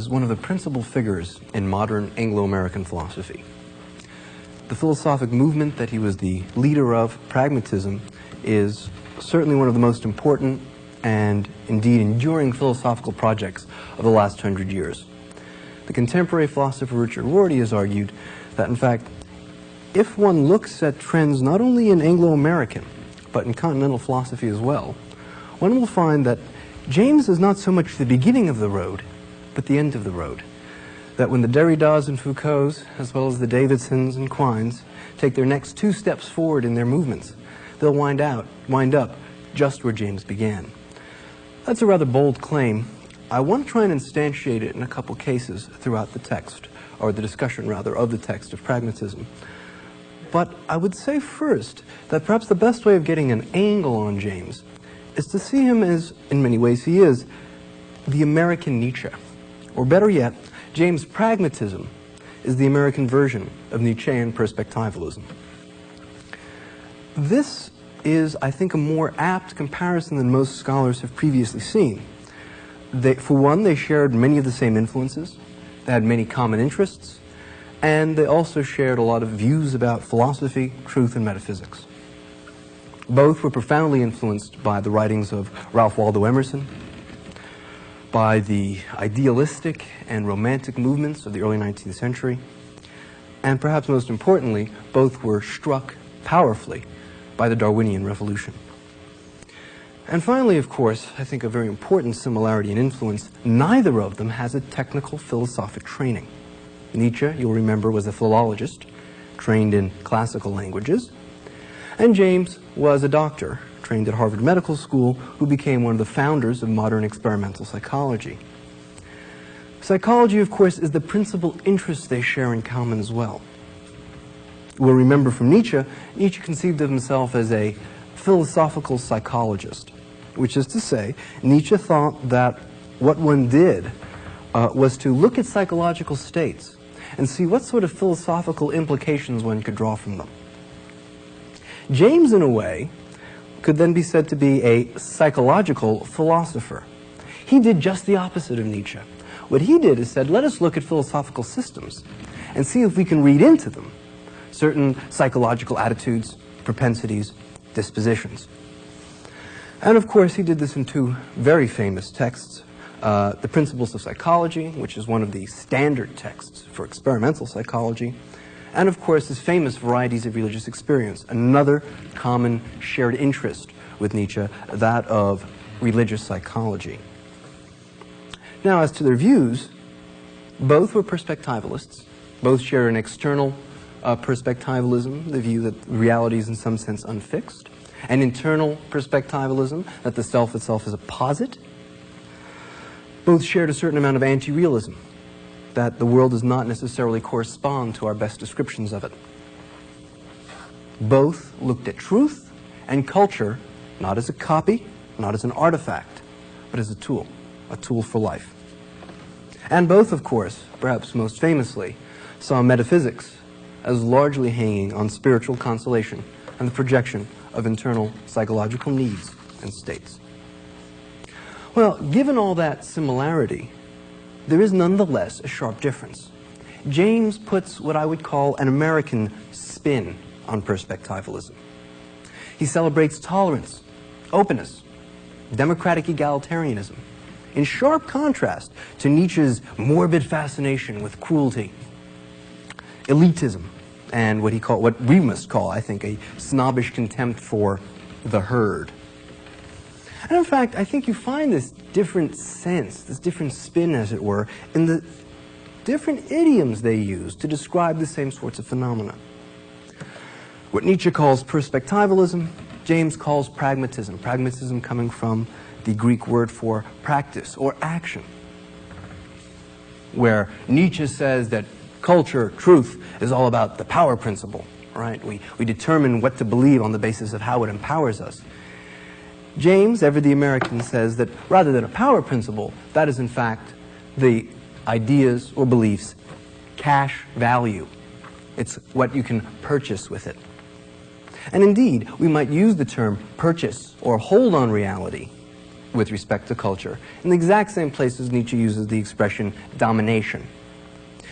was one of the principal figures in modern Anglo-American philosophy. The philosophic movement that he was the leader of, pragmatism, is certainly one of the most important and indeed enduring philosophical projects of the last 100 years. The contemporary philosopher Richard Rorty has argued that, in fact, if one looks at trends not only in Anglo-American, but in continental philosophy as well, one will find that James is not so much the beginning of the road, but the end of the road. That when the Derridas and Foucaults, as well as the Davidsons and Quines, take their next 2 steps forward in their movements, they'll wind up just where James began. That's a rather bold claim. I want to try and instantiate it in a couple cases throughout the text, or the discussion rather, of the text of pragmatism. But I would say first that perhaps the best way of getting an angle on James is to see him as, in many ways he is, the American Nietzsche. Or better yet, James' pragmatism is the American version of Nietzschean perspectivalism. This is, I think, a more apt comparison than most scholars have previously seen. For one, they shared many of the same influences, they had many common interests, and they also shared a lot of views about philosophy, truth, and metaphysics. Both were profoundly influenced by the writings of Ralph Waldo Emerson, by the idealistic and romantic movements of the early 19th century, and perhaps most importantly, both were struck powerfully by the Darwinian Revolution. And finally, of course, I think a very important similarity and influence, neither of them has a technical philosophic training. Nietzsche, you'll remember, was a philologist, trained in classical languages, and James was a doctor, trained at Harvard Medical School, who became one of the founders of modern experimental psychology. Psychology, of course, is the principal interest they share in common as well. We'll remember from Nietzsche, Nietzsche conceived of himself as a philosophical psychologist, which is to say, Nietzsche thought that what one did was to look at psychological states and see what sort of philosophical implications one could draw from them. James, in a way, could then be said to be a psychological philosopher. He did just the opposite of Nietzsche. What he did is said, let us look at philosophical systems and see if we can read into them certain psychological attitudes, propensities, dispositions. And of course, he did this in 2 very famous texts. The Principles of Psychology, which is one of the standard texts for experimental psychology, and of course his famous Varieties of Religious Experience, another common shared interest with Nietzsche, that of religious psychology. Now, as to their views, both were perspectivalists. Both share an external perspectivalism, the view that reality is in some sense unfixed, an internal perspectivalism, that the self itself is a posit. Both shared a certain amount of anti-realism, that the world does not necessarily correspond to our best descriptions of it. Both looked at truth and culture not as a copy, not as an artifact, but as a tool for life. And both, of course, perhaps most famously, saw metaphysics as largely hanging on spiritual consolation and the projection of internal psychological needs and states. Well, given all that similarity, there is nonetheless a sharp difference. James puts what I would call an American spin on perspectivalism. He celebrates tolerance, openness, democratic egalitarianism, in sharp contrast to Nietzsche's morbid fascination with cruelty, elitism, and what we must call, I think, a snobbish contempt for the herd. And in fact, I think you find this different sense, this different spin, as it were, in the different idioms they use to describe the same sorts of phenomena. What Nietzsche calls perspectivalism, James calls pragmatism. Pragmatism coming from the Greek word for practice or action, where Nietzsche says that culture, truth, is all about the power principle, right? We determine what to believe on the basis of how it empowers us. James, ever the American, says that rather than a power principle, that is in fact the ideas or beliefs' cash value. It's what you can purchase with it. And indeed, we might use the term purchase or hold on reality with respect to culture, in the exact same places Nietzsche uses the expression domination.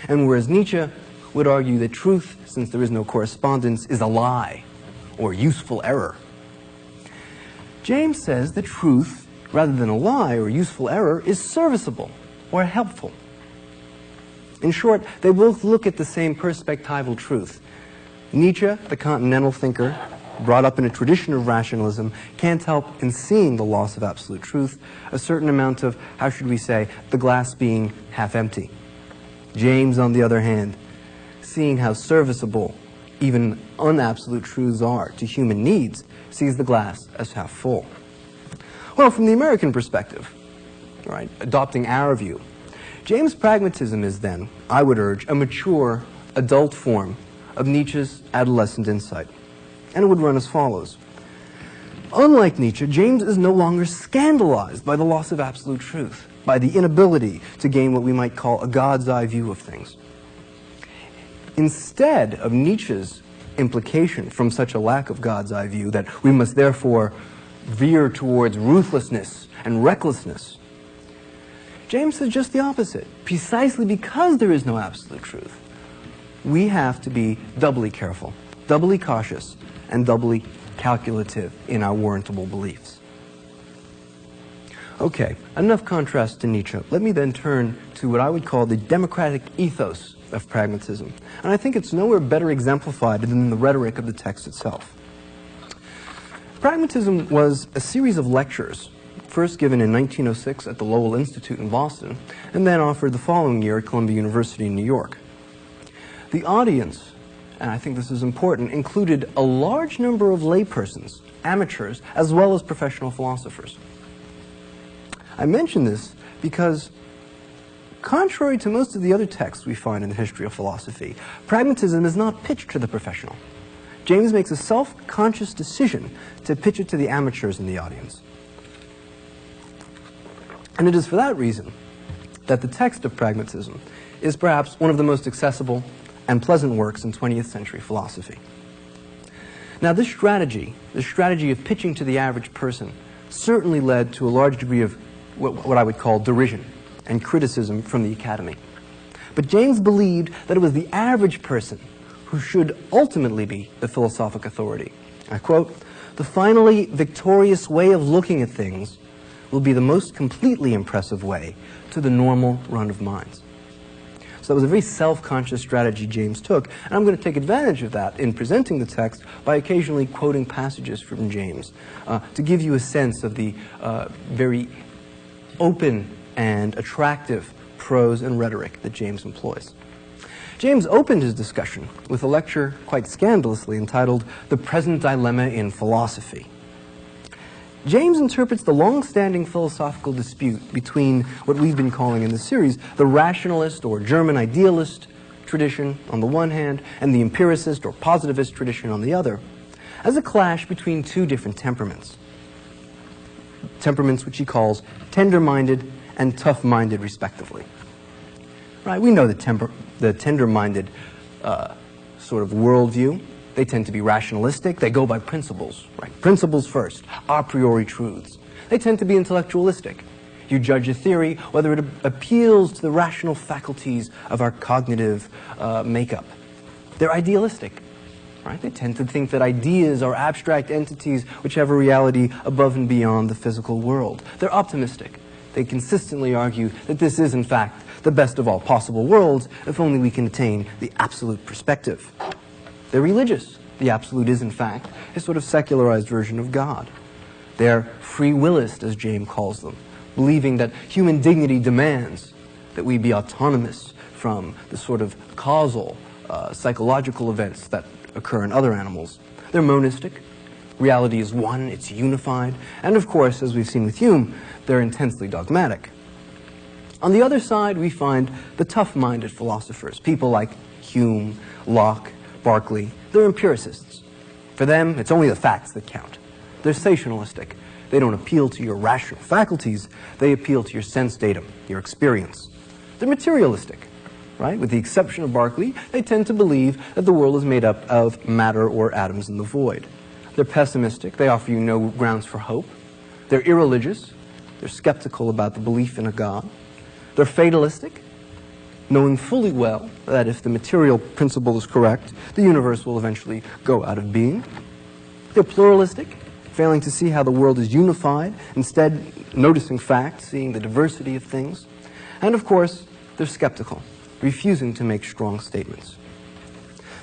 And whereas Nietzsche would argue that truth, since there is no correspondence, is a lie or useful error, James says that truth, rather than a lie or useful error, is serviceable or helpful. In short, they both look at the same perspectival truth. Nietzsche, the continental thinker, brought up in a tradition of rationalism, can't help in seeing the loss of absolute truth, a certain amount of, how should we say, the glass being half empty. James, on the other hand, seeing how serviceable even unabsolute truths are to human needs, sees the glass as half full. Well, from the American perspective, right, adopting our view, James' pragmatism is then, I would urge, a mature, adult form of Nietzsche's adolescent insight. And it would run as follows. Unlike Nietzsche, James is no longer scandalized by the loss of absolute truth, by the inability to gain what we might call a God's eye view of things. Instead of Nietzsche's implication from such a lack of God's eye view that we must therefore veer towards ruthlessness and recklessness, James says just the opposite. Precisely because there is no absolute truth, we have to be doubly careful, doubly cautious, and doubly calculative in our warrantable beliefs. Okay, enough contrast to Nietzsche. Let me then turn to what I would call the democratic ethos of pragmatism. And I think it's nowhere better exemplified than in the rhetoric of the text itself. Pragmatism was a series of lectures, first given in 1906 at the Lowell Institute in Boston, and then offered the following year at Columbia University in New York. The audience, and I think this is important, included a large number of laypersons, amateurs, as well as professional philosophers. I mention this because, contrary to most of the other texts we find in the history of philosophy, pragmatism is not pitched to the professional. James makes a self-conscious decision to pitch it to the amateurs in the audience. And it is for that reason that the text of pragmatism is perhaps one of the most accessible and pleasant works in 20th century philosophy. Now, this strategy of pitching to the average person, certainly led to a large degree of what I would call derision and criticism from the academy. But James believed that it was the average person who should ultimately be the philosophic authority. I quote, "The finally victorious way of looking at things will be the most completely impressive way to the normal run of minds." So that was a very self-conscious strategy James took, and I'm going to take advantage of that in presenting the text by occasionally quoting passages from James to give you a sense of the very open and attractive prose and rhetoric that James employs. James opened his discussion with a lecture quite scandalously entitled "The Present Dilemma in Philosophy." James interprets the long-standing philosophical dispute between what we've been calling in the series the rationalist or German idealist tradition on the one hand and the empiricist or positivist tradition on the other as a clash between two different temperaments. Temperaments which he calls tender-minded and tough-minded respectively. Right? We know the tender-minded sort of worldview. They tend to be rationalistic. They go by principles, right? Principles first, a priori truths. They tend to be intellectualistic. You judge a theory whether it appeals to the rational faculties of our cognitive makeup. They're idealistic, right? They tend to think that ideas are abstract entities which have a reality above and beyond the physical world. They're optimistic. They consistently argue that this is, in fact, the best of all possible worlds if only we can attain the absolute perspective. They're religious. The absolute is, in fact, a sort of secularized version of God. They're free willist, as James calls them, believing that human dignity demands that we be autonomous from the sort of causal, psychological events that occur in other animals. They're monistic. Reality is one, it's unified. And of course, as we've seen with Hume, they're intensely dogmatic. On the other side, we find the tough-minded philosophers, people like Hume, Locke, Berkeley. They're empiricists. For them, it's only the facts that count. They're sensationalistic. They don't appeal to your rational faculties. They appeal to your sense datum, your experience. They're materialistic, right? With the exception of Berkeley, they tend to believe that the world is made up of matter or atoms in the void. They're pessimistic. They offer you no grounds for hope. They're irreligious. They're skeptical about the belief in a God. They're fatalistic, knowing fully well that if the material principle is correct, the universe will eventually go out of being. They're pluralistic, failing to see how the world is unified, instead noticing facts, seeing the diversity of things. And of course, they're skeptical, refusing to make strong statements.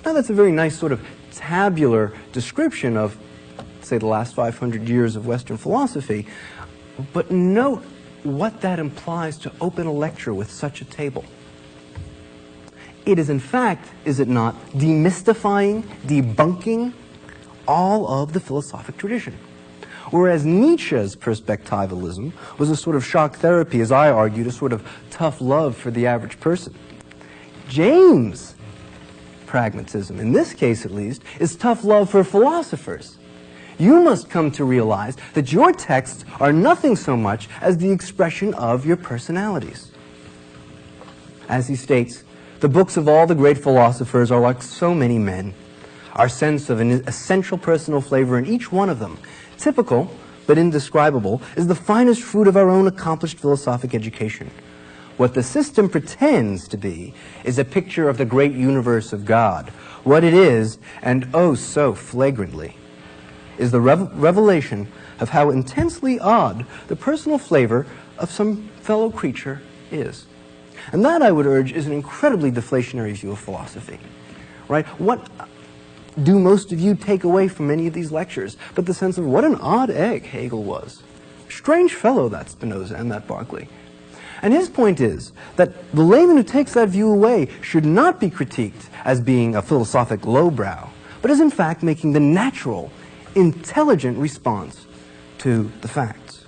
Now that's a very nice sort of tabular description of, say, the last 500 years of Western philosophy, but note what that implies to open a lecture with such a table. It is in fact, is it not, demystifying, debunking all of the philosophic tradition. Whereas Nietzsche's perspectivalism was a sort of shock therapy, as I argued, a sort of tough love for the average person. James' pragmatism, in this case at least, is tough love for philosophers. You must come to realize that your texts are nothing so much as the expression of your personalities. As he states, the books of all the great philosophers are like so many men. Our sense of an essential personal flavor in each one of them, typical but indescribable, is the finest fruit of our own accomplished philosophic education. What the system pretends to be is a picture of the great universe of God. What it is, and oh so flagrantly, is the revelation of how intensely odd the personal flavor of some fellow creature is. And that, I would urge, is an incredibly deflationary view of philosophy. Right? What do most of you take away from many of these lectures but the sense of what an odd egg Hegel was? Strange fellow, that Spinoza and that Berkeley. And his point is that the layman who takes that view away should not be critiqued as being a philosophic lowbrow, but is in fact making the natural, intelligent response to the facts.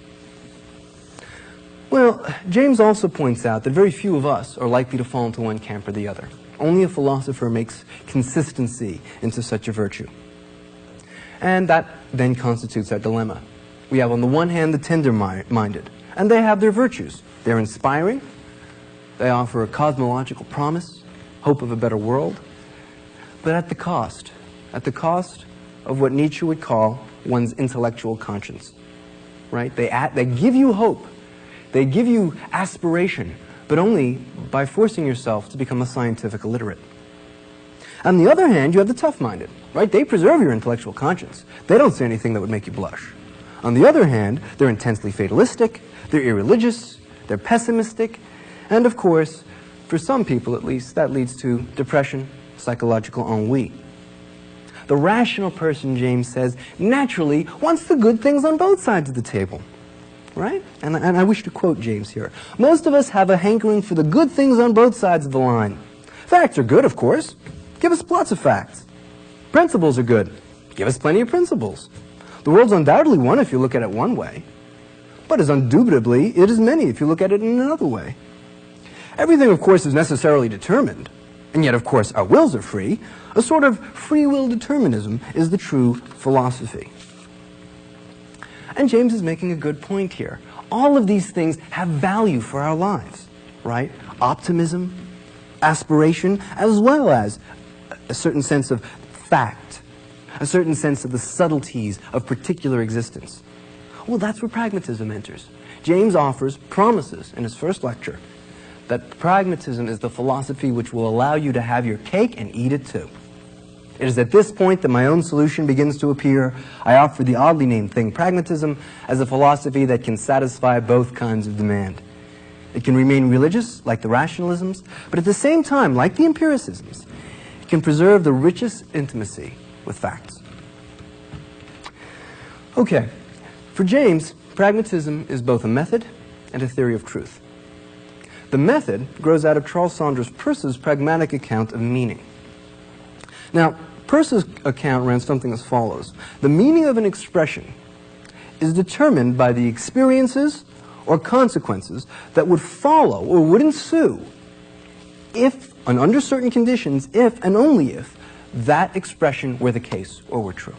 Well, James also points out that very few of us are likely to fall into one camp or the other. Only a philosopher makes consistency into such a virtue. And that then constitutes our dilemma. We have on the one hand the tender-minded, and they have their virtues. They're inspiring, they offer a cosmological promise, hope of a better world, but at the cost of what Nietzsche would call one's intellectual conscience. Right? They give you hope, they give you aspiration, but only by forcing yourself to become a scientific illiterate. On the other hand, you have the tough-minded, right? They preserve your intellectual conscience. They don't say anything that would make you blush. On the other hand, they're intensely fatalistic, they're irreligious, they're pessimistic, and of course, for some people at least, that leads to depression, psychological ennui. The rational person, James says, naturally wants the good things on both sides of the table. Right? And I wish to quote James here. Most of us have a hankering for the good things on both sides of the line. Facts are good, of course. Give us lots of facts. Principles are good. Give us plenty of principles. The world's undoubtedly one if you look at it one way, but as indubitably it is many if you look at it in another way. Everything, of course, is necessarily determined, and yet, of course, our wills are free. A sort of free will determinism is the true philosophy. And James is making a good point here. All of these things have value for our lives, right? Optimism, aspiration, as well as a certain sense of fact, a certain sense of the subtleties of particular existence. Well, that's where pragmatism enters. James promises in his first lecture that pragmatism is the philosophy which will allow you to have your cake and eat it too. It is at this point that my own solution begins to appear. I offer the oddly named thing, pragmatism, as a philosophy that can satisfy both kinds of demand. It can remain religious, like the rationalisms, but at the same time, like the empiricisms, it can preserve the richest intimacy with facts. Okay, for James, pragmatism is both a method and a theory of truth. The method grows out of Charles Saunders Peirce's pragmatic account of meaning. Now, Peirce's account ran something as follows. The meaning of an expression is determined by the experiences or consequences that would follow or would ensue if, and under certain conditions, if and only if that expression were the case or were true.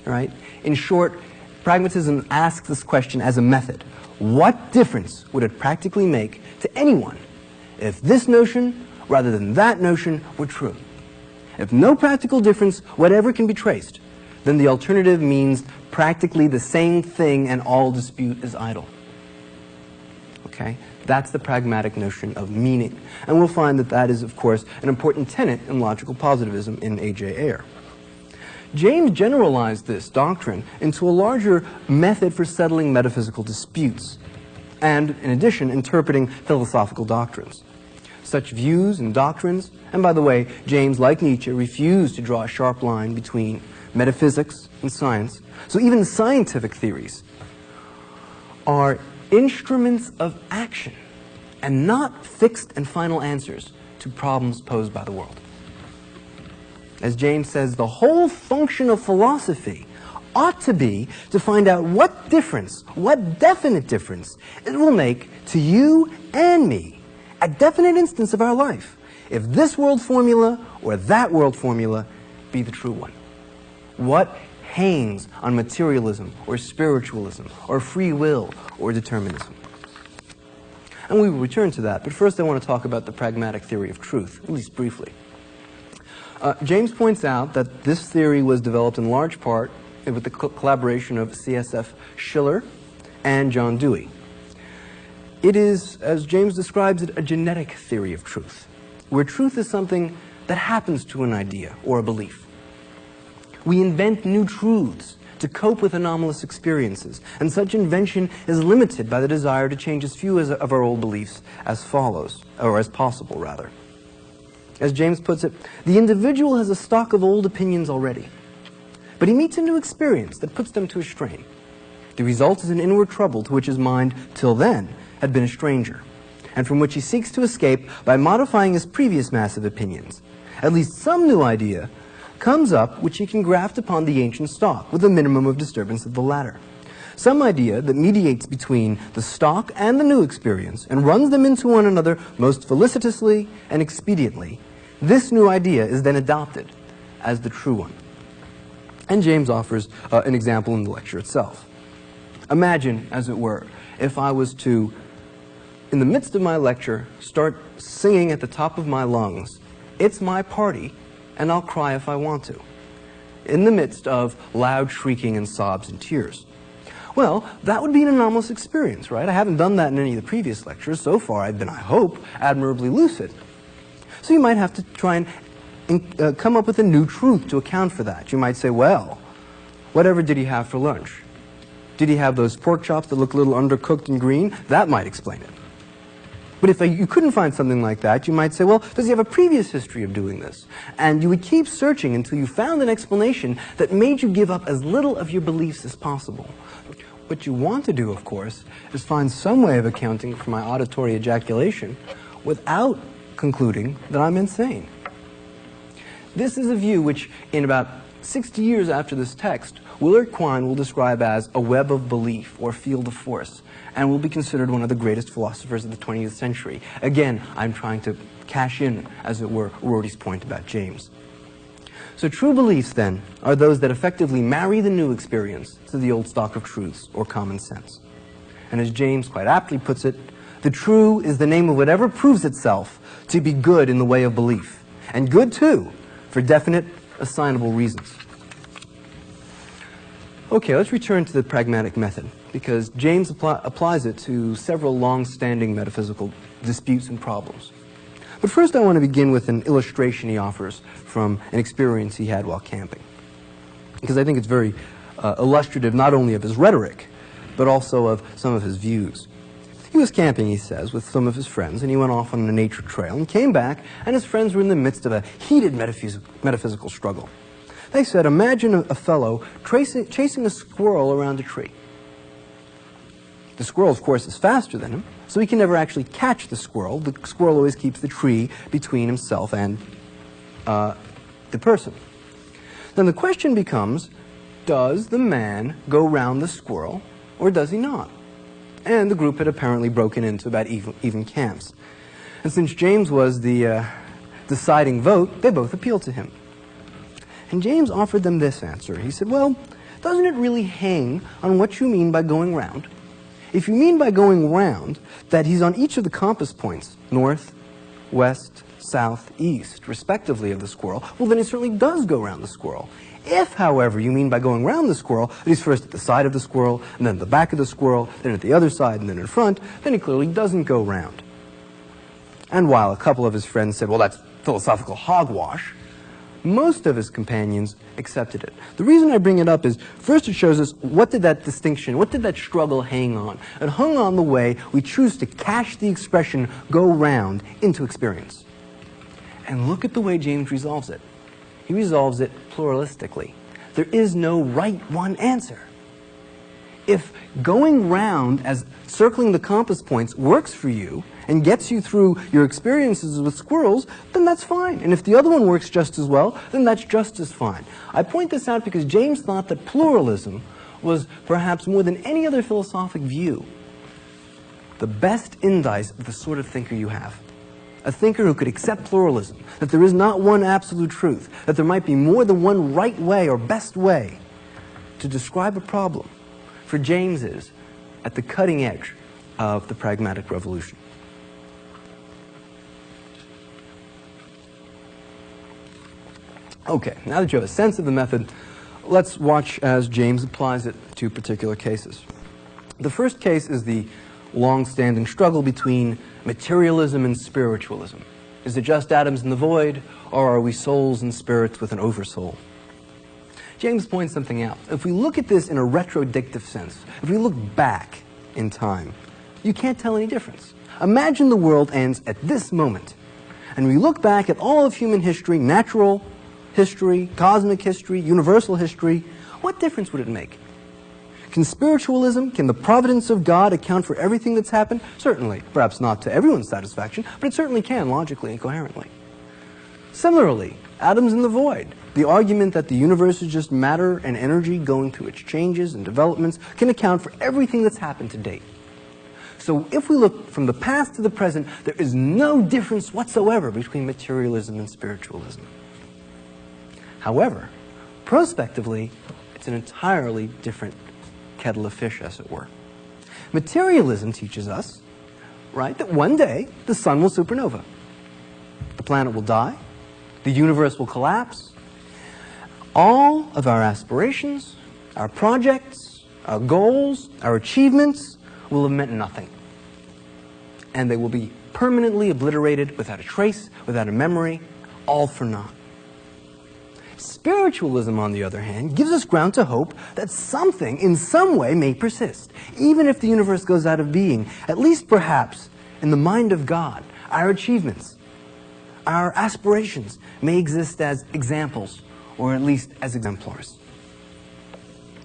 All right? In short, pragmatism asks this question as a method. What difference would it practically make to anyone if this notion rather than that notion were true? If no practical difference whatever can be traced, then the alternative means practically the same thing and all dispute is idle. Okay? That's the pragmatic notion of meaning. And we'll find that that is, of course, an important tenet in logical positivism in A.J. Ayer. James generalized this doctrine into a larger method for settling metaphysical disputes, and, in addition, interpreting philosophical doctrines. Such views and doctrines, and by the way, James, like Nietzsche, refused to draw a sharp line between metaphysics and science, so even scientific theories are instruments of action and not fixed and final answers to problems posed by the world. As James says, the whole function of philosophy ought to be to find out what difference, what definite difference it will make to you and me at definite instance of our life if this world formula or that world formula be the true one. What hangs on materialism or spiritualism or free will or determinism? And we will return to that, but first I want to talk about the pragmatic theory of truth, at least briefly. James points out that this theory was developed in large part with the collaboration of C.S.F. Schiller and John Dewey. It is, as James describes it, a genetic theory of truth, where truth is something that happens to an idea or a belief. We invent new truths to cope with anomalous experiences, and such invention is limited by the desire to change as few of our old beliefs as follows, or as possible, rather. As James puts it, the individual has a stock of old opinions already, but he meets a new experience that puts them to a strain. The result is an inward trouble to which his mind, till then, had been a stranger, and from which he seeks to escape by modifying his previous mass of opinions. At least some new idea comes up which he can graft upon the ancient stock with a minimum of disturbance of the latter. Some idea that mediates between the stock and the new experience and runs them into one another most felicitously and expediently. This new idea is then adopted as the true one. And James offers an example in the lecture itself. Imagine, as it were, if I was to, in the midst of my lecture, start singing at the top of my lungs, "It's my party, and I'll cry if I want to," in the midst of loud shrieking and sobs and tears. Well, that would be an anomalous experience, right? I haven't done that in any of the previous lectures. So far, I've been, I hope, admirably lucid. So you might have to try and come up with a new truth to account for that. You might say, well, whatever did he have for lunch? Did he have those pork chops that look a little undercooked and green? That might explain it. But if you couldn't find something like that, you might say, well, does he have a previous history of doing this? And you would keep searching until you found an explanation that made you give up as little of your beliefs as possible. What you want to do, of course, is find some way of accounting for my auditory ejaculation without concluding that I'm insane. This is a view which, in about 60 years after this text, Willard Quine will describe as a web of belief or field of force, and will be considered one of the greatest philosophers of the 20th century. Again, I'm trying to cash in, as it were, Rorty's point about James. So true beliefs, then, are those that effectively marry the new experience to the old stock of truths or common sense. And as James quite aptly puts it, the true is the name of whatever proves itself to be good in the way of belief, and good, too, for definite, assignable reasons. Okay, let's return to the pragmatic method, because James applies it to several long-standing metaphysical disputes and problems. But first I want to begin with an illustration he offers from an experience he had while camping, because I think it's very illustrative not only of his rhetoric, but also of some of his views. He was camping, he says, with some of his friends, and he went off on a nature trail and came back, and his friends were in the midst of a heated metaphysical struggle. They said, imagine a fellow chasing a squirrel around a tree. The squirrel, of course, is faster than him, so he can never actually catch the squirrel. The squirrel always keeps the tree between himself and the person. Then the question becomes, does the man go round the squirrel, or does he not? And the group had apparently broken into about even camps. And since James was the deciding vote, they both appealed to him. And James offered them this answer. He said, well, doesn't it really hang on what you mean by going round? If you mean by going round that he's on each of the compass points, north, west, south, east, respectively, of the squirrel, well, then he certainly does go around the squirrel. If, however, you mean by going around the squirrel that he's first at the side of the squirrel, and then at the back of the squirrel, then at the other side, and then in front, then he clearly doesn't go round. And while a couple of his friends said, well, that's philosophical hogwash, most of his companions accepted it. The reason I bring it up is, first it shows us what did that distinction, what did that struggle hang on? It hung on the way we choose to cash the expression go round into experience. And look at the way James resolves it. He resolves it pluralistically. There is no right one answer. If going round as circling the compass points works for you and gets you through your experiences with squirrels, then that's fine. And if the other one works just as well, then that's just as fine. I point this out because James thought that pluralism was perhaps more than any other philosophic view the best indice of the sort of thinker you have. A thinker who could accept pluralism, that there is not one absolute truth, that there might be more than one right way or best way to describe a problem. For James is at the cutting edge of the pragmatic revolution. Okay, now that you have a sense of the method, let's watch as James applies it to particular cases. The first case is the long-standing struggle between materialism and spiritualism. Is it just atoms in the void, or are we souls and spirits with an oversoul? James points something out. If we look at this in a retrodictive sense, if we look back in time, you can't tell any difference. Imagine the world ends at this moment, and we look back at all of human history, natural history, cosmic history, universal history, what difference would it make? Can spiritualism, can the providence of God account for everything that's happened? Certainly. Perhaps not to everyone's satisfaction, but it certainly can, logically and coherently. Similarly, atoms in the void. The argument that the universe is just matter and energy going through its changes and developments can account for everything that's happened to date. So if we look from the past to the present, there is no difference whatsoever between materialism and spiritualism. However, prospectively, it's an entirely different kettle of fish, as it were. Materialism teaches us, right, that one day the sun will supernova. The planet will die. The universe will collapse. All of our aspirations, our projects, our goals, our achievements will have meant nothing. And they will be permanently obliterated without a trace, without a memory, all for naught. Spiritualism, on the other hand, gives us ground to hope that something in some way may persist. Even if the universe goes out of being, at least perhaps in the mind of God, our achievements, our aspirations may exist as examples, or at least as exemplars.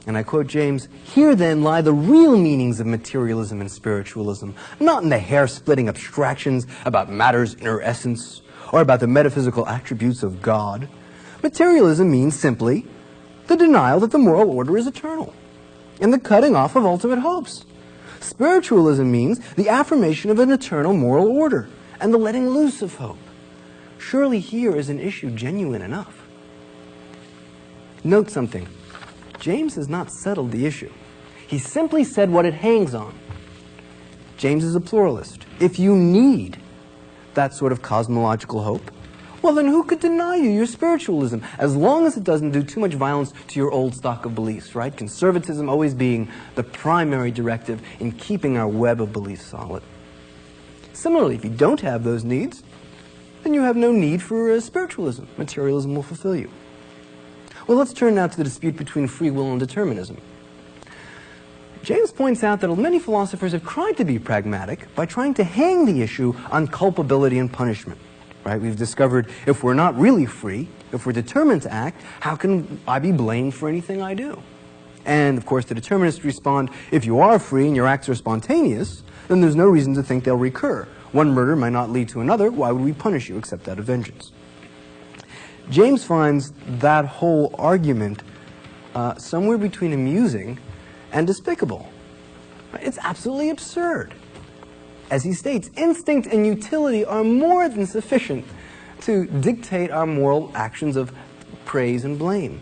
And I quote James, "Here then lie the real meanings of materialism and spiritualism, not in the hair-splitting abstractions about matter's inner essence, or about the metaphysical attributes of God. Materialism means simply the denial that the moral order is eternal, and the cutting off of ultimate hopes. Spiritualism means the affirmation of an eternal moral order, and the letting loose of hope. Surely here is an issue genuine enough." Note something. James has not settled the issue. He simply said what it hangs on. James is a pluralist. If you need that sort of cosmological hope, well, then who could deny you your spiritualism, as long as it doesn't do too much violence to your old stock of beliefs, right? Conservatism always being the primary directive in keeping our web of beliefs solid. Similarly, if you don't have those needs, then you have no need for spiritualism. Materialism will fulfill you. Well, let's turn now to the dispute between free will and determinism. James points out that many philosophers have tried to be pragmatic by trying to hang the issue on culpability and punishment. Right? We've discovered if we're not really free, if we're determined to act, how can I be blamed for anything I do? And, of course, the determinists respond, if you are free and your acts are spontaneous, then there's no reason to think they'll recur. One murder might not lead to another. Why would we punish you except out of vengeance? James finds that whole argument somewhere between amusing and despicable. It's absolutely absurd. As he states, instinct and utility are more than sufficient to dictate our moral actions of praise and blame.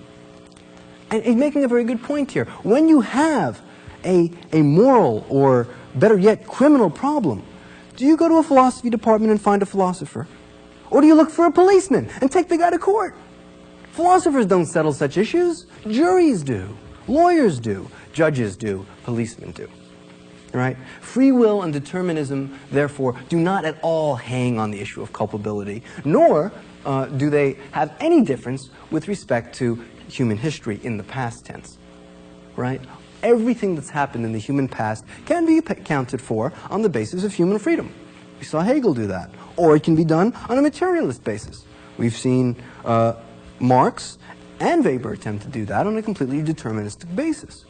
And he's making a very good point here. When you have a moral, or better yet, criminal problem, do you go to a philosophy department and find a philosopher? Or do you look for a policeman and take the guy to court? Philosophers don't settle such issues. Juries do. Lawyers do. Judges do. Policemen do. Right? Free will and determinism, therefore, do not at all hang on the issue of culpability, nor do they have any difference with respect to human history in the past tense. Right? Everything that's happened in the human past can be accounted for on the basis of human freedom. We saw Hegel do that. Or it can be done on a materialist basis. We've seen Marx and Weber attempt to do that on a completely deterministic basis.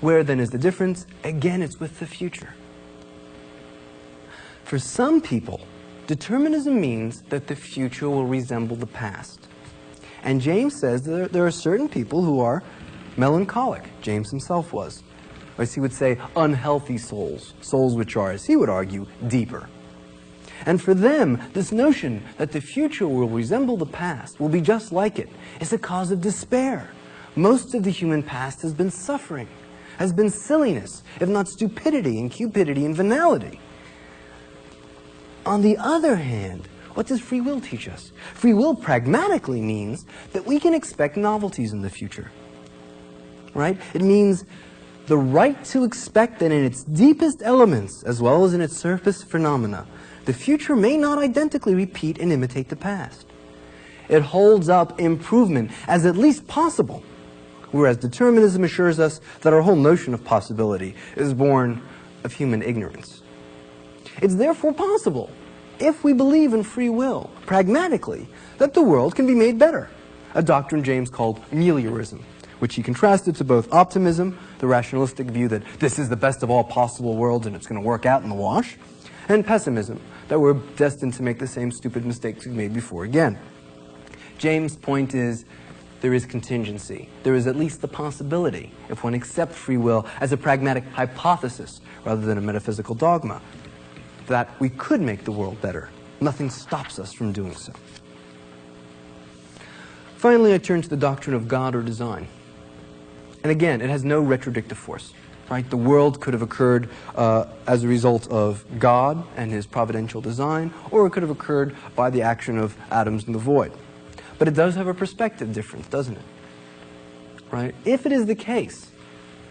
Where then is the difference? Again, it's with the future. For some people, determinism means that the future will resemble the past. And James says that there are certain people who are melancholic. James himself was. Or as he would say, unhealthy souls. Souls which are, as he would argue, deeper. And for them, this notion that the future will resemble the past, will be just like it, is a cause of despair. Most of the human past has been suffering, has been silliness, if not stupidity and cupidity and venality. On the other hand, what does free will teach us? Free will pragmatically means that we can expect novelties in the future. Right? It means the right to expect that in its deepest elements, as well as in its surface phenomena, the future may not identically repeat and imitate the past. It holds up improvement as at least possible, whereas determinism assures us that our whole notion of possibility is born of human ignorance. It's therefore possible, if we believe in free will, pragmatically, that the world can be made better, a doctrine James called meliorism, which he contrasted to both optimism, the rationalistic view that this is the best of all possible worlds and it's going to work out in the wash, and pessimism, that we're destined to make the same stupid mistakes we've made before again. James' point is, there is contingency. There is at least the possibility, if one accepts free will as a pragmatic hypothesis rather than a metaphysical dogma, that we could make the world better. Nothing stops us from doing so. Finally, I turn to the doctrine of God or design. And again, it has no retrodictive force. Right? The world could have occurred as a result of God and his providential design, or it could have occurred by the action of atoms in the void. But it does have a perspective difference, doesn't it? Right? If it is the case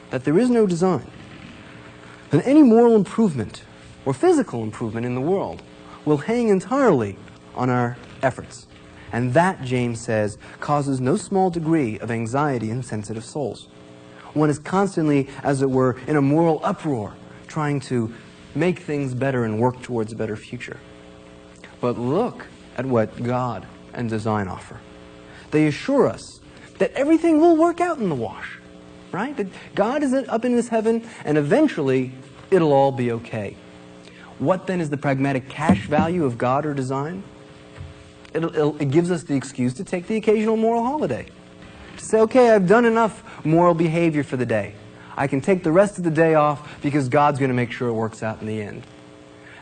that there is no design, then any moral improvement or physical improvement in the world will hang entirely on our efforts. And that, James says, causes no small degree of anxiety in sensitive souls. One is constantly, as it were, in a moral uproar, trying to make things better and work towards a better future. But look at what God and design offer. They assure us that everything will work out in the wash, right? That God is up in his heaven, and eventually it'll all be okay. What then is the pragmatic cash value of God or design? It gives us the excuse to take the occasional moral holiday. To say, okay, I've done enough moral behavior for the day. I can take the rest of the day off because God's going to make sure it works out in the end.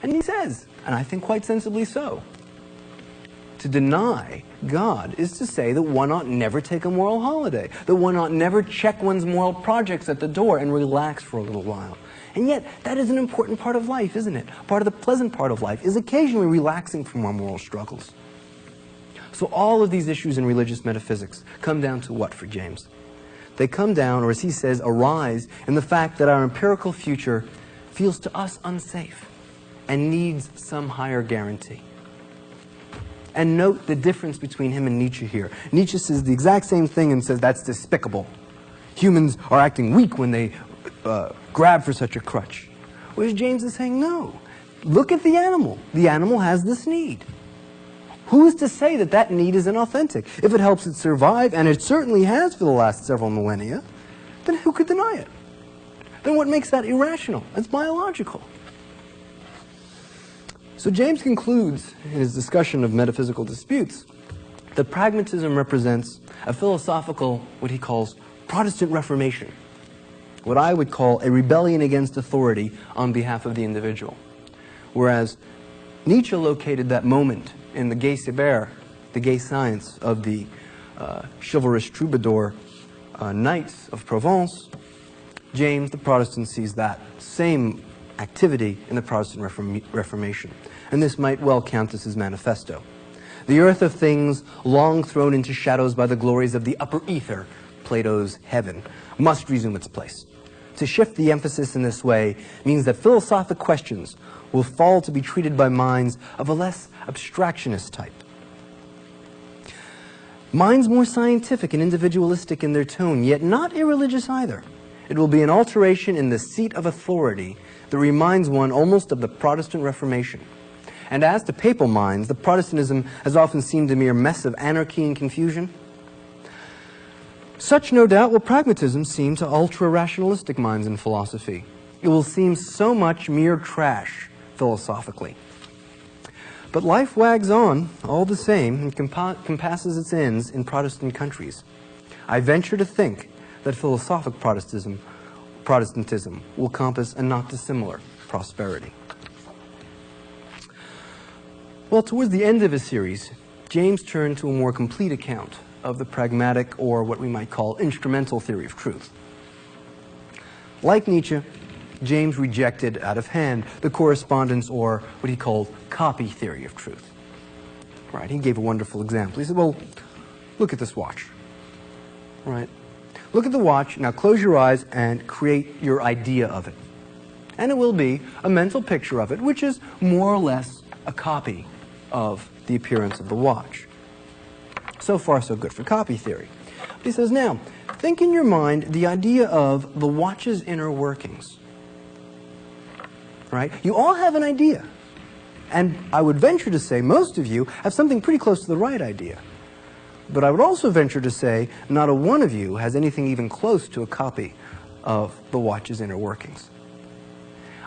And he says, and I think quite sensibly so, to deny God is to say that one ought never take a moral holiday, that one ought never check one's moral projects at the door and relax for a little while. And yet, that is an important part of life, isn't it? Part of the pleasant part of life is occasionally relaxing from our moral struggles. So all of these issues in religious metaphysics come down to what for James? They come down, or as he says, arise in the fact that our empirical future feels to us unsafe and needs some higher guarantee. And note the difference between him and Nietzsche here. Nietzsche says the exact same thing and says that's despicable. Humans are acting weak when they grab for such a crutch. Whereas James is saying, no, look at the animal. The animal has this need. Who is to say that that need is inauthentic? If it helps it survive, and it certainly has for the last several millennia, then who could deny it? Then what makes that irrational? It's biological. So James concludes in his discussion of metaphysical disputes that pragmatism represents a philosophical, what he calls, Protestant Reformation. What I would call a rebellion against authority on behalf of the individual. Whereas Nietzsche located that moment in the gay cyber, the gay science of the chivalrous troubadour knights of Provence, James, the Protestant, sees that same activity in the Protestant Reformation. and this might well count as his manifesto. The earth of things, long thrown into shadows by the glories of the upper ether, Plato's heaven, must resume its place. To shift the emphasis in this way means that philosophic questions will fall to be treated by minds of a less abstractionist type. Minds more scientific and individualistic in their tone, yet not irreligious either. It will be an alteration in the seat of authority that reminds one almost of the Protestant Reformation. And as to papal minds, the Protestantism has often seemed a mere mess of anarchy and confusion. Such, no doubt, will pragmatism seem to ultra-rationalistic minds in philosophy. It will seem so much mere trash, philosophically. But life wags on, all the same, and compasses its ends in Protestant countries. I venture to think that philosophic Protestantism will compass a not dissimilar prosperity. Well, towards the end of his series, James turned to a more complete account of the pragmatic, or what we might call instrumental theory of truth. Like Nietzsche, James rejected out of hand the correspondence, or what he called copy theory of truth. Right? He gave a wonderful example. He said, well, look at this watch. Right? Look at the watch, now close your eyes and create your idea of it. And it will be a mental picture of it, which is more or less a copy of the appearance of the watch. So far, so good for copy theory. But he says, now, think in your mind the idea of the watch's inner workings. Right? You all have an idea. And I would venture to say most of you have something pretty close to the right idea. But I would also venture to say not a one of you has anything even close to a copy of the watch's inner workings.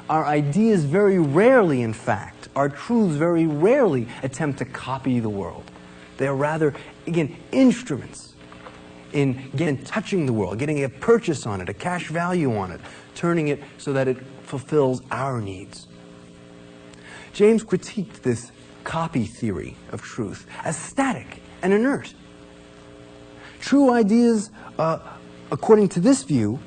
Our ideas very rarely, in fact, our truths very rarely attempt to copy the world. They are rather, again, instruments in touching the world, getting a purchase on it, a cash value on it, turning it so that it fulfills our needs. James critiqued this copy theory of truth as static and inert. True ideas, according to this view,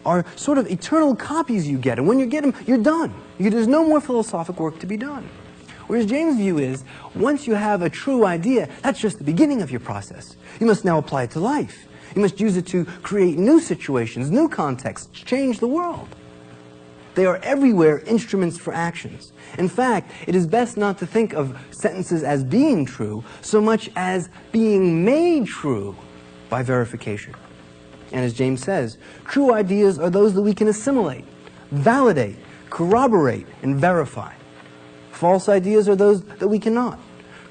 are sort of eternal copies you get, and when you get them, you're done. There's no more philosophic work to be done. Whereas James' view is, once you have a true idea, that's just the beginning of your process. You must now apply it to life. You must use it to create new situations, new contexts, change the world. They are everywhere instruments for actions. In fact, it is best not to think of sentences as being true so much as being made true by verification. And as James says, true ideas are those that we can assimilate, validate, corroborate, and verify. False ideas are those that we cannot.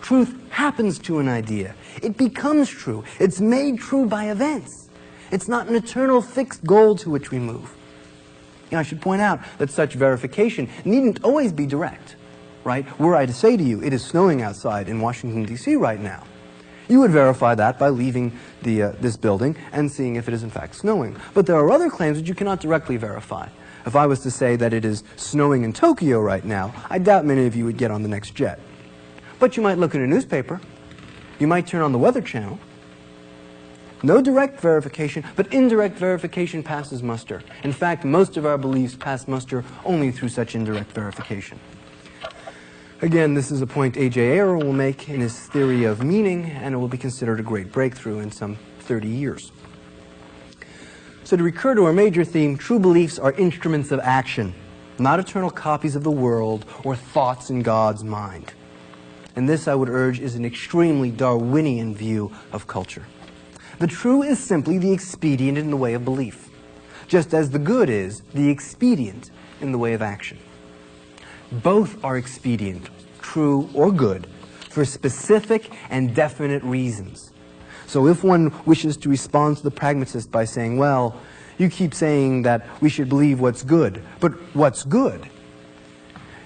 Truth happens to an idea. It becomes true. It's made true by events. It's not an eternal fixed goal to which we move. I should point out that such verification needn't always be direct, right? Were I to say to you, it is snowing outside in Washington, D.C. right now, you would verify that by leaving this building and seeing if it is in fact snowing. But there are other claims that you cannot directly verify. If I was to say that it is snowing in Tokyo right now, I doubt many of you would get on the next jet. But you might look in a newspaper. You might turn on the Weather Channel. No direct verification, but indirect verification passes muster. In fact, most of our beliefs pass muster only through such indirect verification. Again, this is a point A.J. Ayer will make in his theory of meaning, and it will be considered a great breakthrough in some 30 years. So to recur to our major theme, true beliefs are instruments of action, not eternal copies of the world or thoughts in God's mind. And this, I would urge, is an extremely Darwinian view of culture. The true is simply the expedient in the way of belief, just as the good is the expedient in the way of action. Both are expedient, true or good, for specific and definite reasons. So if one wishes to respond to the pragmatist by saying, well, you keep saying that we should believe what's good, but what's good?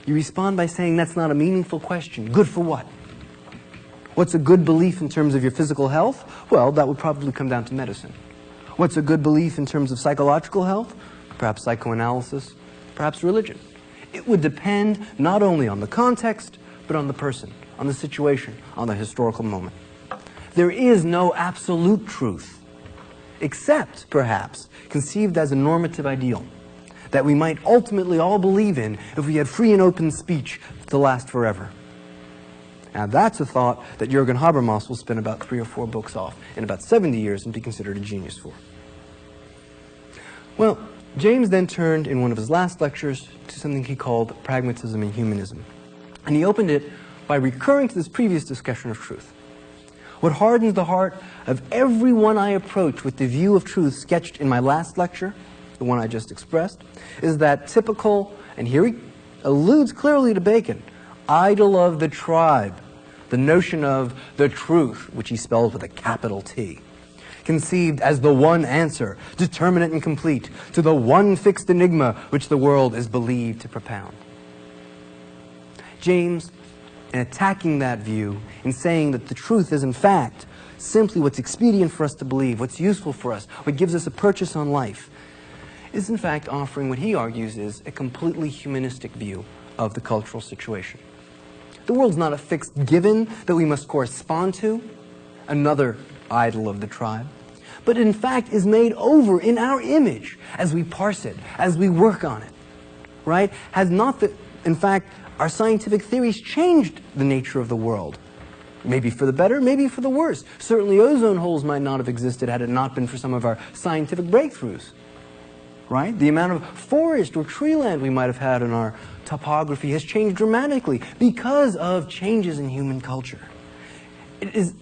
You respond by saying that's not a meaningful question. Good for what? What's a good belief in terms of your physical health? Well, that would probably come down to medicine. What's a good belief in terms of psychological health? Perhaps psychoanalysis, perhaps religion. It would depend not only on the context, but on the person, on the situation, on the historical moment. There is no absolute truth, except, perhaps, conceived as a normative ideal that we might ultimately all believe in if we had free and open speech to last forever. Now that's a thought that Jürgen Habermas will spin about 3 or 4 books off in about 70 years and be considered a genius for. Well, James then turned in one of his last lectures to something he called pragmatism and humanism. And he opened it by recurring to this previous discussion of truth. What hardens the heart of everyone I approach with the view of truth sketched in my last lecture, the one I just expressed, is that typical, and here he alludes clearly to Bacon, idol of the tribe, the notion of the truth, which he spells with a capital T, conceived as the one answer, determinate and complete, to the one fixed enigma which the world is believed to propound. James, in attacking that view, in saying that the truth is in fact simply what's expedient for us to believe, what's useful for us, what gives us a purchase on life, is in fact offering what he argues is a completely humanistic view of the cultural situation. The world's not a fixed given that we must correspond to, another idol of the tribe, but in fact is made over in our image as we parse it, as we work on it, right? Has not the, in fact, our scientific theories changed the nature of the world. Maybe for the better, maybe for the worse. Certainly ozone holes might not have existed had it not been for some of our scientific breakthroughs, right? The amount of forest or tree land we might have had in our topography has changed dramatically because of changes in human culture. It is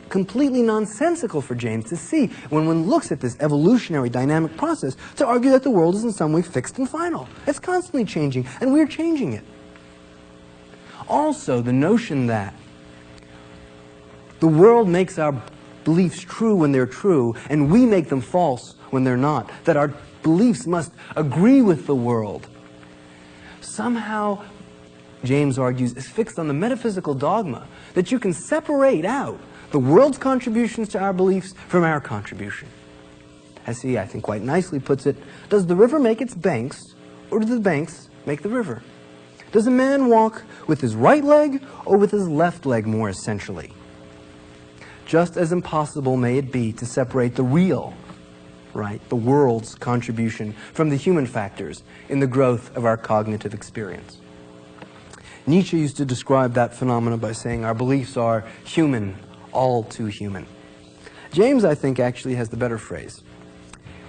completely nonsensical for James to see, when one looks at this evolutionary dynamic process, to argue that the world is in some way fixed and final. It's constantly changing, and we're changing it. Also, the notion that the world makes our beliefs true when they're true, and we make them false when they're not, that our beliefs must agree with the world, somehow, James argues, is fixed on the metaphysical dogma that you can separate out the world's contributions to our beliefs from our contribution. As he, I think, quite nicely puts it, does the river make its banks, or do the banks make the river? Does a man walk with his right leg or with his left leg, more essentially? Just as impossible may it be to separate the real, right, the world's contribution from the human factors in the growth of our cognitive experience. Nietzsche used to describe that phenomena by saying our beliefs are human, all too human. James, I think, actually has the better phrase.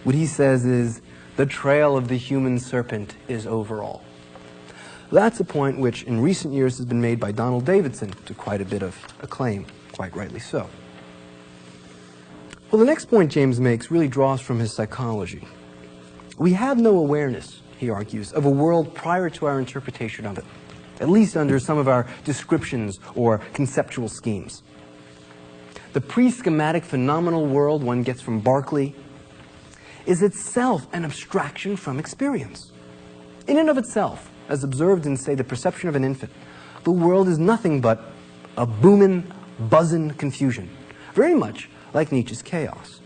What he says is, the trail of the human serpent is overall. That's a point which in recent years has been made by Donald Davidson to quite a bit of acclaim, quite rightly so. Well, the next point James makes really draws from his psychology. We have no awareness, he argues, of a world prior to our interpretation of it, at least under some of our descriptions or conceptual schemes. The pre-schematic phenomenal world one gets from Berkeley is itself an abstraction from experience. In and of itself, as observed in, say, the perception of an infant, the world is nothing but a booming, buzzing confusion, very much like Nietzsche's chaos.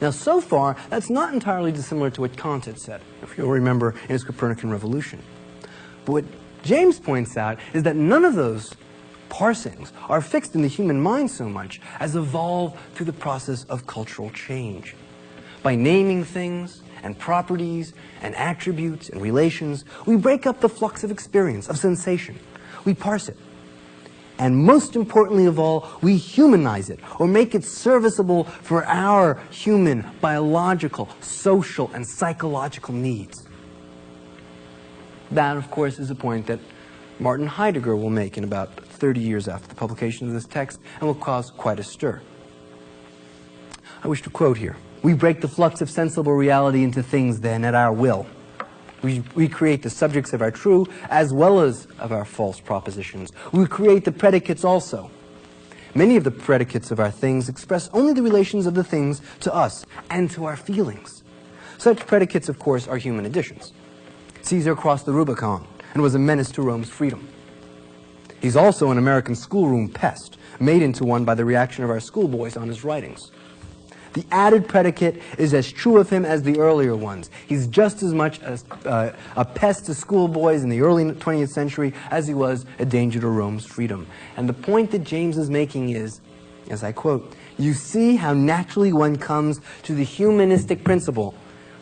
Now, so far, that's not entirely dissimilar to what Kant had said, if you'll remember in his Copernican Revolution. But what James points out is that none of those parsings are fixed in the human mind so much as evolve through the process of cultural change. By naming things and properties and attributes and relations, we break up the flux of experience, of sensation. We parse it. And most importantly of all, we humanize it, or make it serviceable for our human, biological, social, and psychological needs. That, of course, is a point that Martin Heidegger will make in about 30 years after the publication of this text, and will cause quite a stir. I wish to quote here. We break the flux of sensible reality into things, then, at our will. We create the subjects of our true as well as of our false propositions. We create the predicates also. Many of the predicates of our things express only the relations of the things to us and to our feelings. Such predicates, of course, are human additions. Caesar crossed the Rubicon and was a menace to Rome's freedom. He's also an American schoolroom pest, made into one by the reaction of our schoolboys on his writings. The added predicate is as true of him as the earlier ones. He's just as much a pest to schoolboys in the early 20th century as he was a danger to Rome's freedom. And the point that James is making is, as I quote, "You see how naturally one comes to the humanistic principle.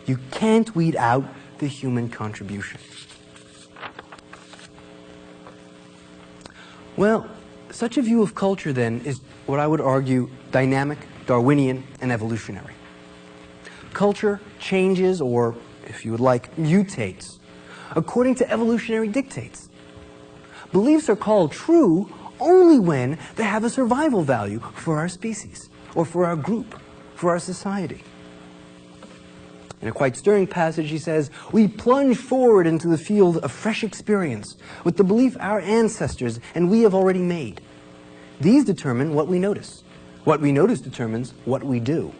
You can't weed out the human contribution." Well, Such a view of culture, then, is what I would argue dynamic, Darwinian, and evolutionary. Culture changes, or, if you would like, mutates, according to evolutionary dictates. Beliefs are called true only when they have a survival value for our species, or for our group, for our society. In a quite stirring passage, he says, "We plunge forward into the field of fresh experience with the belief our ancestors and we have already made. These determine what we notice. What we notice determines what we do.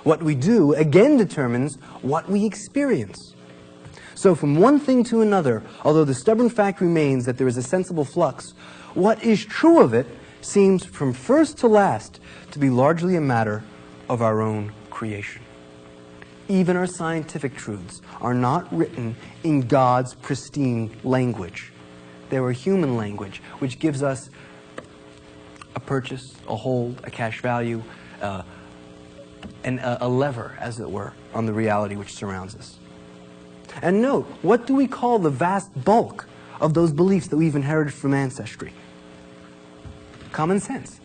What we do again determines what we experience." So from one thing to another, although the stubborn fact remains that there is a sensible flux, what is true of it seems from first to last to be largely a matter of our own creation. Even our scientific truths are not written in God's pristine language. They are human language, which gives us a purchase, a hold, a cash value, and a lever, as it were, on the reality which surrounds us. And note, what do we call the vast bulk of those beliefs that we've inherited from ancestry? Common sense.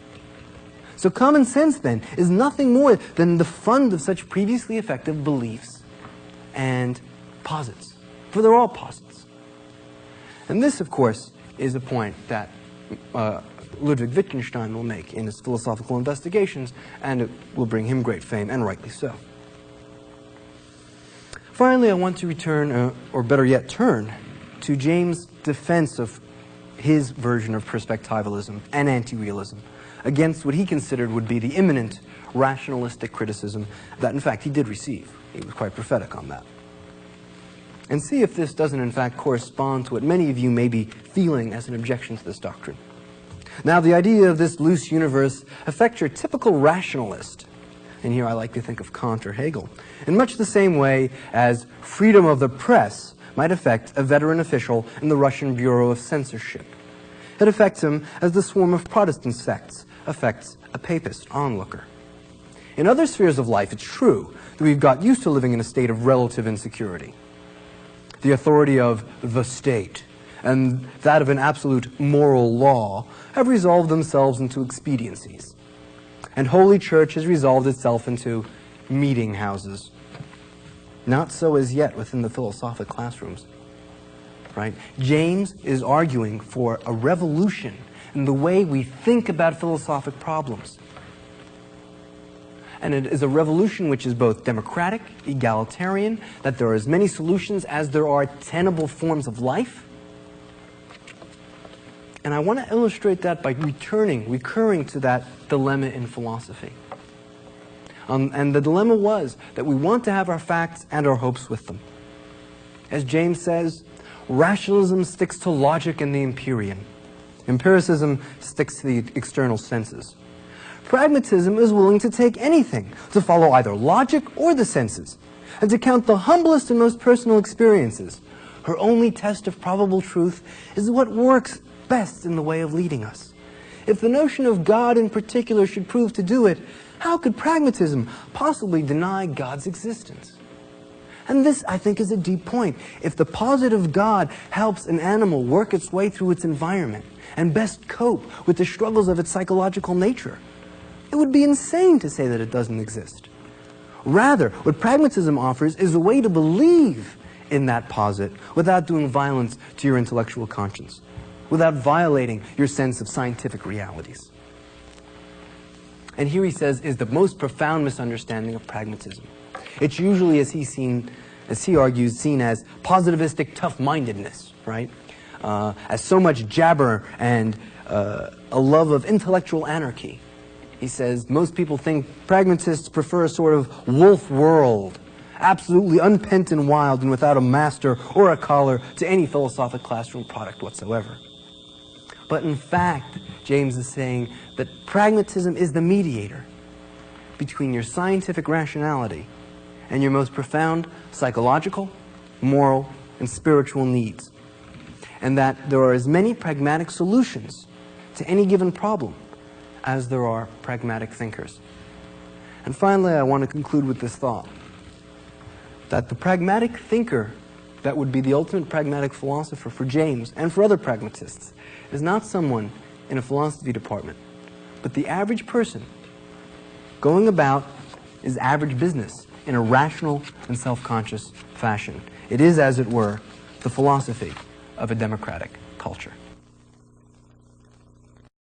So common sense, then, is nothing more than the fund of such previously effective beliefs and posits. For they're all posits. And this, of course, is a point that Ludwig Wittgenstein will make in his philosophical investigations, and it will bring him great fame, and rightly so. Finally, I want to return, or better yet, turn to James' defense of his version of perspectivalism and anti-realism, against what he considered would be the imminent rationalistic criticism that, in fact, he did receive. He was quite prophetic on that. And see if this doesn't, in fact, correspond to what many of you may be feeling as an objection to this doctrine. Now, the idea of this loose universe affects your typical rationalist, and here I like to think of Kant or Hegel, in much the same way as freedom of the press might affect a veteran official in the Russian Bureau of Censorship. It affects him as the swarm of Protestant sects affects a papist onlooker. In other spheres of life, it's true that we've got used to living in a state of relative insecurity. The authority of the state and that of an absolute moral law have resolved themselves into expediencies. And Holy Church has resolved itself into meeting houses. Not so as yet within the philosophic classrooms. Right? James is arguing for a revolution in the way we think about philosophic problems. And it is a revolution which is both democratic, egalitarian, that there are as many solutions as there are tenable forms of life. And I want to illustrate that by recurring to that dilemma in philosophy. And the dilemma was that we want to have our facts and our hopes with them. As James says, rationalism sticks to logic and the Empyrean. Empiricism sticks to the external senses. Pragmatism is willing to take anything, to follow either logic or the senses, and to count the humblest and most personal experiences. Her only test of probable truth is what works best in the way of leading us. If the notion of God in particular should prove to do it, how could pragmatism possibly deny God's existence? And this, I think, is a deep point. If the posit of God helps an animal work its way through its environment and best cope with the struggles of its psychological nature, it would be insane to say that it doesn't exist. Rather, what pragmatism offers is a way to believe in that posit without doing violence to your intellectual conscience, without violating your sense of scientific realities. And here he says is the most profound misunderstanding of pragmatism. It's usually, as he argues, seen as positivistic tough-mindedness, right? As so much jabber and a love of intellectual anarchy. He says most people think pragmatists prefer a sort of wolf world, absolutely unpent and wild and without a master or a collar to any philosophic classroom product whatsoever. But in fact, James is saying that pragmatism is the mediator between your scientific rationality and your most profound psychological, moral, and spiritual needs. And that there are as many pragmatic solutions to any given problem as there are pragmatic thinkers. And finally, I want to conclude with this thought, that the pragmatic thinker that would be the ultimate pragmatic philosopher for James and for other pragmatists is not someone in a philosophy department, but the average person going about his average business in a rational and self-conscious fashion. It is, as it were, the philosophy of a democratic culture.